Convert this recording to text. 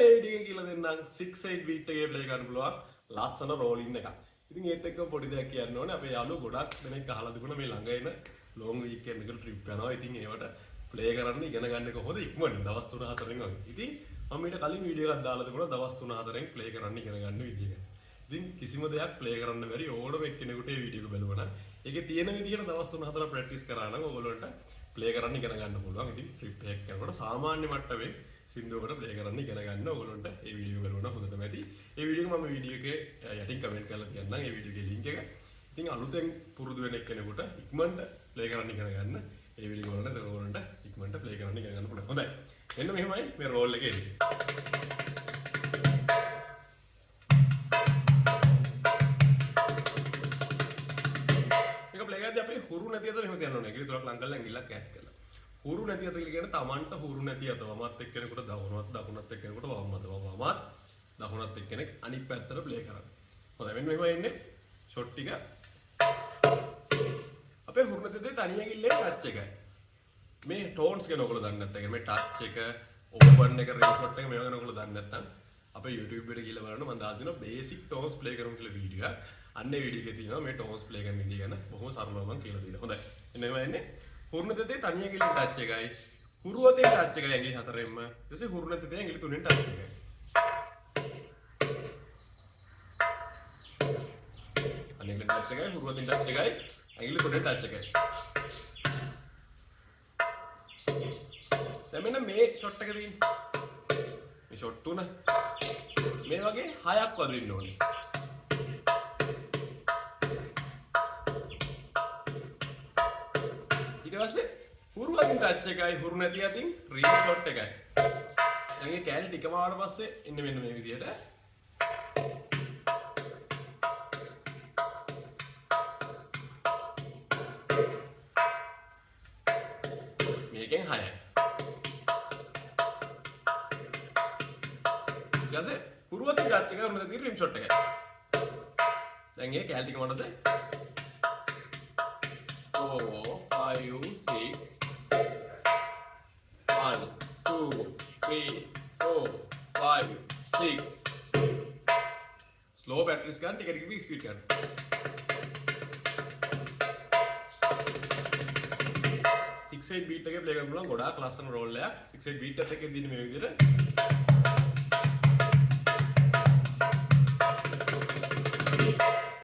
මේ වීඩියෝ එකේ කියලා දෙන්නම් 6/8 beat එකේ play කරන්න පුළුවන් ලස්සන rolling එකක්. ඉතින් ඒත් එක්ක පොඩි දෙයක් කියන්න ඕනේ. අපේ යාළුවෝ ගොඩක් දෙනෙක් අහලා තිබුණා මේ ළඟ එන long weekend එකට trip යනවා. ඉතින් ඒවට play කරන්න ඉගෙන ගන්න කොහොමද ඉක්මනින් දවස් 3-4න් වගේ. ඉතින් මම ඊට කලින් වීඩියෝ එකක් දාලා තිබුණා දවස් 3-4න් play කරන්න ඉගෙන ගන්න වීඩියෝ එක. ඉතින් කිසිම දෙයක් play කරන්න බැරි ඕනම එක්කෙනෙකුට මේ වීඩියෝ එක බලුවා නම් ඒකේ තියෙන විදිහට දවස් 3-4 practice කරා නම් ඔයගොල්ලන්ට play කරන්න ඉගෙන ගන්න පුළුවන්. ඉතින් trip එකක් කරනකොට සාමාන්‍ය මට්ටමේ සින්දුවකට play කරන්න ඉගෙන ගන්න ඔයගොල්ලන්ට මේ වීඩියෝ බලනවා හොඳටම ඇති. මේ වීඩියෝ එක මම වීඩියෝ එකේ යටින් කමෙන්ට් කරලා තියන්නම් මේ වීඩියෝ එකේ link එක. ඉතින් අලුතෙන් පුරුදු වෙන එක්කෙනෙකුට ඉක්මනට play කරන්න ඉගෙන ගන්න මේ වීඩියෝ වලට ඔයගොල්ලන්ට ඉක්මනට play කරන්න ඉගෙන ගන්න පුළුවන්. හොඳයි. මෙන්න මෙහෙමයි මේ roll එකේ එන්නේ. අපේ හුරු නැති අත මෙහෙම තියන්න ඕනේ. ඒකේ තුනක් ලං කරලා ඇඟිල්ලක් ඈත් කරලා. හුරු නැති අත කියලා කියන්නේ Tamanට හුරු නැති අත. වමත් එක්කෙනෙකුට දකුණත් එක්කෙනෙකුට වමත් දකුණත් එක්කෙනෙක් අනිත් පැත්තට ප්ලේ කරන්න. හොඳයි මෙන්න මෙහෙම එන්නේ ෂොට් ටික. අපේ හුරු නැති අතේ තනි ඇඟිල්ලේ ටච් එකයි. මේ ටෝන්ස් ගැන ඔයගොල්ලෝ දන්නේ නැත්නම් මේ ටච් එක, ඕපන් එක, රින් ෂොට් එක මේවා ගැන ඔයගොල්ලෝ දන්නේ නැත්නම් අපේ YouTube එකට ගිහලා බලන්න මම දාලා දෙනවා බේසික් ටෝන්ස් ප්ලේ කරමු කියලා වීඩියෝ එකක්. අන්නේ වීඩියෝ එකේ තියෙනවා මේ ටෝන්ස් ප්ලේ කරන විදිය ගැන බොහොම සරලව මම කියලා දෙනවා. හොඳයි. එන්න එම එන්නේ හුරු නැති අතේ තනි ඇඟිල්ලේ ටච් එකයි. හුරු අතේ ටච් එකයි ඇඟිලි හතරෙන්ම. ඊට පස්සේ හුරු නැති අතේ ඇඟිලි තුනෙන් ටච් එකයි. අනිත් ටච් එකයි හුරු අතේ ටච් එකයි ඇඟිලි තුනෙන් ටච් එකයි. දැන් මෙන්න මේ ෂොට් එක තියෙන්නේ. මේ ෂොට් තුන මේ වගේ හයක් වදින්න ඕනේ. ඊට පස්සේ හුරු අතින් ටච් එකයි හුරු නැති අතින් රීල් ෂොට් එකයි. දැන් මේ කැලේ ටිකම ආවට පස්සේ එන්නේ මෙන්න මේ විදිහට. මේකෙන් 6යි. ඊටසේ හුරු අතින් ටච් එකයි හුරු නැති රීල් ෂොට් එකයි. දැන් මේ කැලේ ටිකම වඩසේ 4 5 6 1 2 3 4 5 6 slow batteries ගන්න ටික ටික ස්පීඩ් ගන්න. 6/8 beat එකේ ප්ලේ කරන්න පුළුවන් ගොඩාක් ලස්සන රෝල් එකක්. 6/8 beat එකත් එක්ක දින මේ විදිහට